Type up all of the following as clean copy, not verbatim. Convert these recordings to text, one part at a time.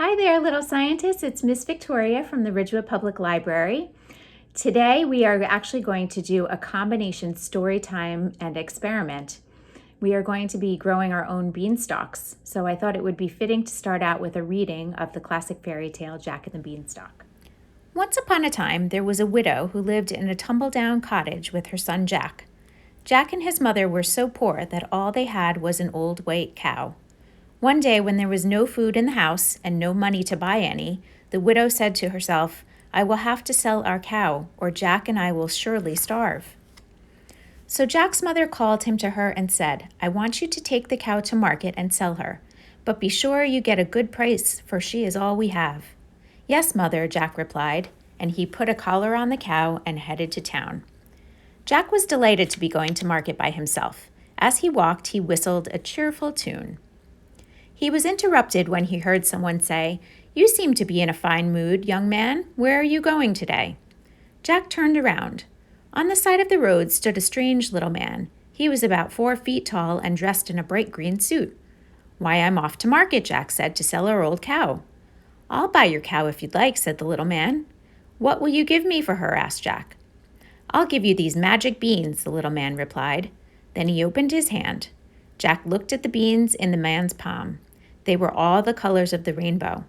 Hi there, little scientists. It's Miss Victoria from the Ridgewood Public Library. Today we are actually going to do a combination story time and experiment. We are going to be growing our own beanstalks, so I thought it would be fitting to start out with a reading of the classic fairy tale Jack and the Beanstalk. Once upon a time, there was a widow who lived in a tumble-down cottage with her son Jack. Jack and his mother were so poor that all they had was an old white cow. One day, when there was no food in the house and no money to buy any, the widow said to herself, "I will have to sell our cow, or Jack and I will surely starve." So Jack's mother called him to her and said, "I want you to take the cow to market and sell her, but be sure you get a good price, for she is all we have." "Yes, mother," Jack replied, and he put a collar on the cow and headed to town. Jack was delighted to be going to market by himself. As he walked, he whistled a cheerful tune. He was interrupted when he heard someone say, "You seem to be in a fine mood, young man. Where are you going today?" Jack turned around. On the side of the road stood a strange little man. He was about 4 feet tall and dressed in a bright green suit. "Why, I'm off to market," Jack said, "to sell our old cow." "I'll buy your cow if you'd like," said the little man. "What will you give me for her?" asked Jack. "I'll give you these magic beans," the little man replied. Then he opened his hand. Jack looked at the beans in the man's palm. They were all the colors of the rainbow.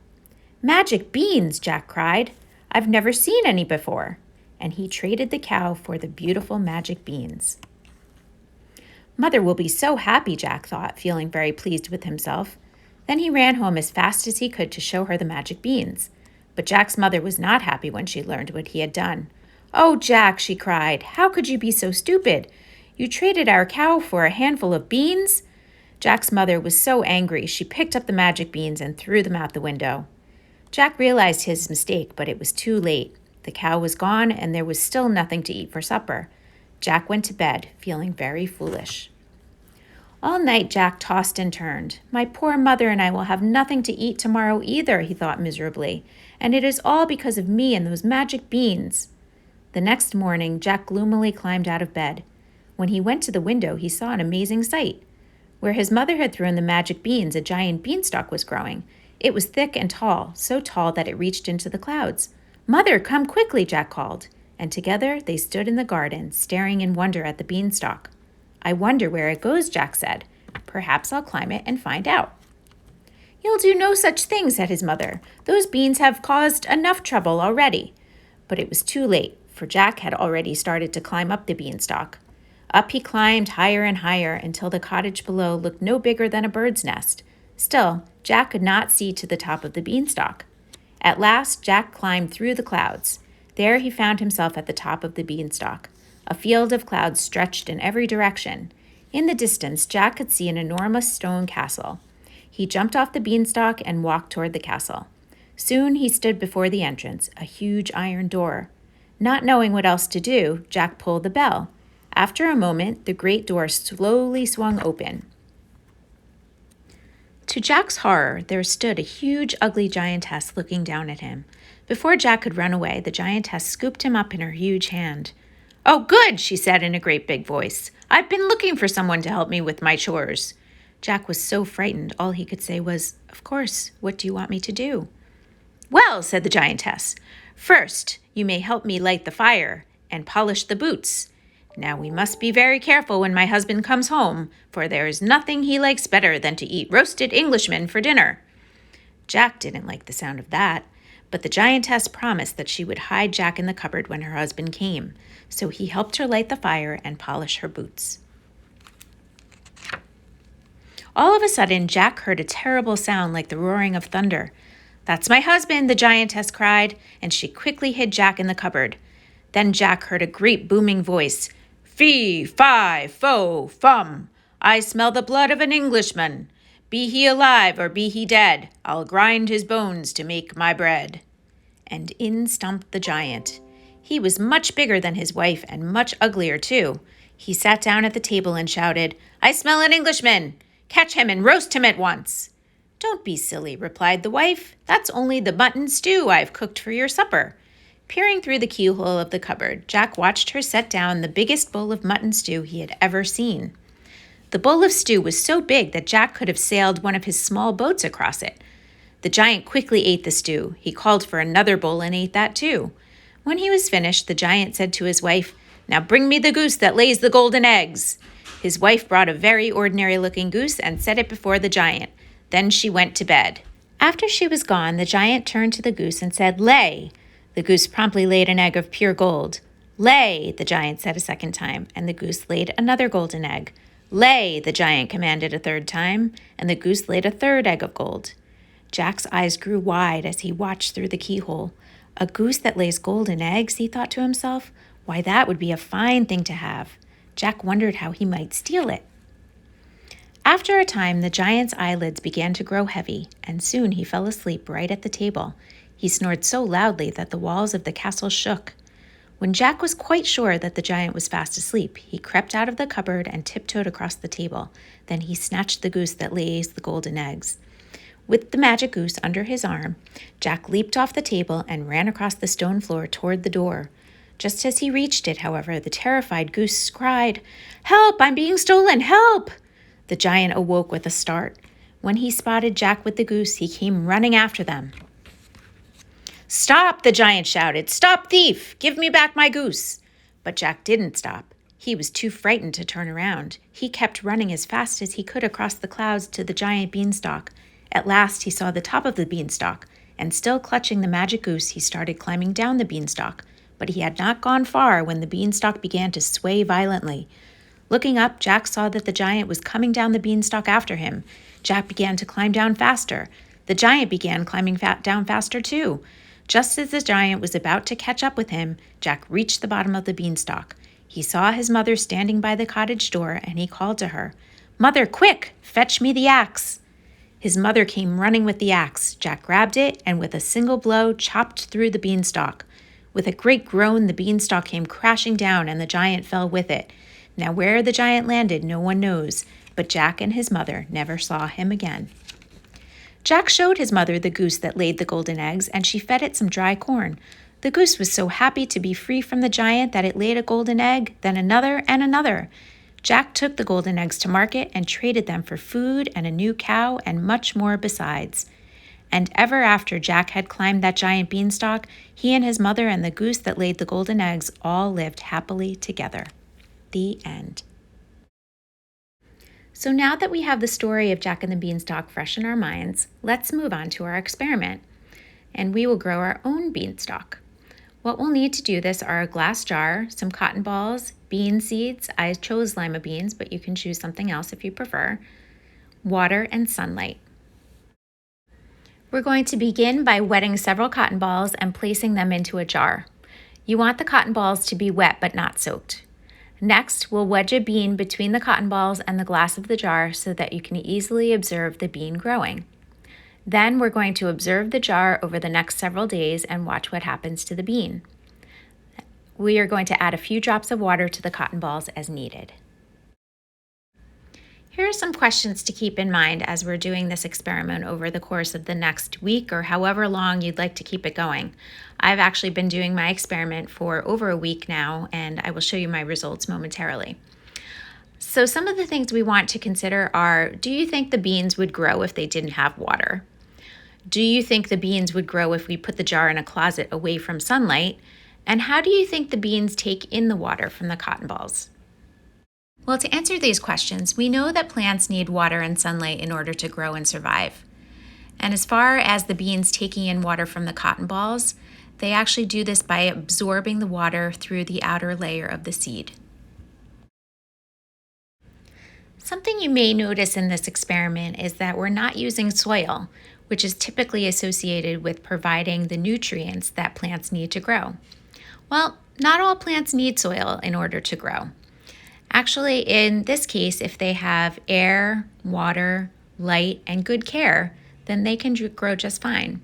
"Magic beans!" Jack cried. "I've never seen any before." And he traded the cow for the beautiful magic beans. "Mother will be so happy," Jack thought, feeling very pleased with himself. Then he ran home as fast as he could to show her the magic beans. But Jack's mother was not happy when she learned what he had done. "Oh, Jack," she cried, "how could you be so stupid? You traded our cow for a handful of beans?" Jack's mother was so angry, she picked up the magic beans and threw them out the window. Jack realized his mistake, but it was too late. The cow was gone, and there was still nothing to eat for supper. Jack went to bed, feeling very foolish. All night, Jack tossed and turned. "My poor mother and I will have nothing to eat tomorrow either," he thought miserably, "and it is all because of me and those magic beans." The next morning, Jack gloomily climbed out of bed. When he went to the window, he saw an amazing sight. Where his mother had thrown the magic beans, a giant beanstalk was growing. It was thick and tall, so tall that it reached into the clouds. "Mother, come quickly," Jack called, and together they stood in the garden, staring in wonder at the beanstalk. "I wonder where it goes," Jack said. "Perhaps I'll climb it and find out." "You'll do no such thing," said his mother. "Those beans have caused enough trouble already." But it was too late, for Jack had already started to climb up the beanstalk. Up he climbed higher and higher until the cottage below looked no bigger than a bird's nest. Still, Jack could not see to the top of the beanstalk. At last, Jack climbed through the clouds. There he found himself at the top of the beanstalk. A field of clouds stretched in every direction. In the distance, Jack could see an enormous stone castle. He jumped off the beanstalk and walked toward the castle. Soon he stood before the entrance, a huge iron door. Not knowing what else to do, Jack pulled the bell. After a moment, the great door slowly swung open. To Jack's horror, there stood a huge, ugly giantess looking down at him. Before Jack could run away, the giantess scooped him up in her huge hand. "Oh, good," she said in a great big voice. "I've been looking for someone to help me with my chores." Jack was so frightened, all he could say was, "Of course, what do you want me to do?" "Well," said the giantess, "first, you may help me light the fire and polish the boots. Now we must be very careful when my husband comes home, for there is nothing he likes better than to eat roasted Englishmen for dinner." Jack didn't like the sound of that, but the giantess promised that she would hide Jack in the cupboard when her husband came, so he helped her light the fire and polish her boots. All of a sudden, Jack heard a terrible sound like the roaring of thunder. "That's my husband," the giantess cried, and she quickly hid Jack in the cupboard. Then Jack heard a great booming voice. "Fee, fi, fo, fum. I smell the blood of an Englishman. Be he alive or be he dead, I'll grind his bones to make my bread." And in stumped the giant. He was much bigger than his wife and much uglier too. He sat down at the table and shouted, "I smell an Englishman. Catch him and roast him at once." "Don't be silly," replied the wife. "That's only the mutton stew I've cooked for your supper." Peering through the keyhole of the cupboard, Jack watched her set down the biggest bowl of mutton stew he had ever seen. The bowl of stew was so big that Jack could have sailed one of his small boats across it. The giant quickly ate the stew. He called for another bowl and ate that too. When he was finished, the giant said to his wife, "Now bring me the goose that lays the golden eggs." His wife brought a very ordinary-looking goose and set it before the giant. Then she went to bed. After she was gone, the giant turned to the goose and said, "Lay." The goose promptly laid an egg of pure gold. "Lay," the giant said a second time, and the goose laid another golden egg. "Lay," the giant commanded a third time, and the goose laid a third egg of gold. Jack's eyes grew wide as he watched through the keyhole. A goose that lays golden eggs, he thought to himself. Why, that would be a fine thing to have. Jack wondered how he might steal it. After a time, the giant's eyelids began to grow heavy, and soon he fell asleep right at the table. He snored so loudly that the walls of the castle shook. When Jack was quite sure that the giant was fast asleep, he crept out of the cupboard and tiptoed across the table. Then he snatched the goose that lays the golden eggs. With the magic goose under his arm, Jack leaped off the table and ran across the stone floor toward the door. Just as he reached it, however, the terrified goose cried, "Help! I'm being stolen! Help!" The giant awoke with a start. When he spotted Jack with the goose, he came running after them. "Stop!" the giant shouted. "Stop, thief! Give me back my goose!" But Jack didn't stop. He was too frightened to turn around. He kept running as fast as he could across the clouds to the giant beanstalk. At last, he saw the top of the beanstalk, and still clutching the magic goose, he started climbing down the beanstalk. But he had not gone far when the beanstalk began to sway violently. Looking up, Jack saw that the giant was coming down the beanstalk after him. Jack began to climb down faster. The giant began climbing down faster too. Just as the giant was about to catch up with him, Jack reached the bottom of the beanstalk. He saw his mother standing by the cottage door, and he called to her, "Mother, quick, fetch me the axe." His mother came running with the axe. Jack grabbed it and with a single blow chopped through the beanstalk. With a great groan, the beanstalk came crashing down and the giant fell with it. Now where the giant landed, no one knows, but Jack and his mother never saw him again. Jack showed his mother the goose that laid the golden eggs, and she fed it some dry corn. The goose was so happy to be free from the giant that it laid a golden egg, then another and another. Jack took the golden eggs to market and traded them for food and a new cow and much more besides. And ever after Jack had climbed that giant beanstalk, he and his mother and the goose that laid the golden eggs all lived happily together. The end. So now that we have the story of Jack and the Beanstalk fresh in our minds, let's move on to our experiment. And we will grow our own beanstalk. What we'll need to do this are a glass jar, some cotton balls, bean seeds, I chose lima beans, but you can choose something else if you prefer, water, and sunlight. We're going to begin by wetting several cotton balls and placing them into a jar. You want the cotton balls to be wet but not soaked. Next, we'll wedge a bean between the cotton balls and the glass of the jar so that you can easily observe the bean growing. Then we're going to observe the jar over the next several days and watch what happens to the bean. We are going to add a few drops of water to the cotton balls as needed. Here are some questions to keep in mind as we're doing this experiment over the course of the next week or however long you'd like to keep it going. I've actually been doing my experiment for over a week now, and I will show you my results momentarily. So some of the things we want to consider are, do you think the beans would grow if they didn't have water? Do you think the beans would grow if we put the jar in a closet away from sunlight? And how do you think the beans take in the water from the cotton balls? Well, to answer these questions, we know that plants need water and sunlight in order to grow and survive. And as far as the beans taking in water from the cotton balls, they actually do this by absorbing the water through the outer layer of the seed. Something you may notice in this experiment is that we're not using soil, which is typically associated with providing the nutrients that plants need to grow. Well, not all plants need soil in order to grow. Actually, in this case, if they have air, water, light, and good care, then they can grow just fine.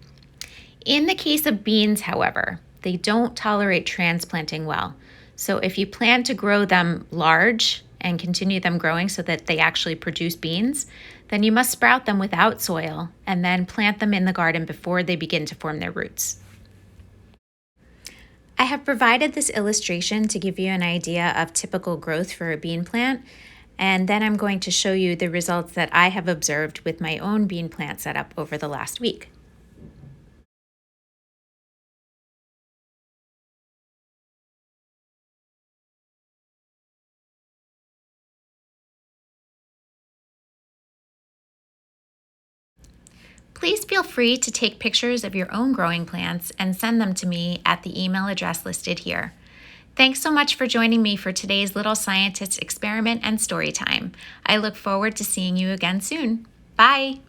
In the case of beans, however, they don't tolerate transplanting well. So if you plan to grow them large and continue them growing so that they actually produce beans, then you must sprout them without soil and then plant them in the garden before they begin to form their roots. I have provided this illustration to give you an idea of typical growth for a bean plant, and then I'm going to show you the results that I have observed with my own bean plant setup over the last week. Please feel free to take pictures of your own growing plants and send them to me at the email address listed here. Thanks so much for joining me for today's Little Scientist experiment and story time. I look forward to seeing you again soon. Bye!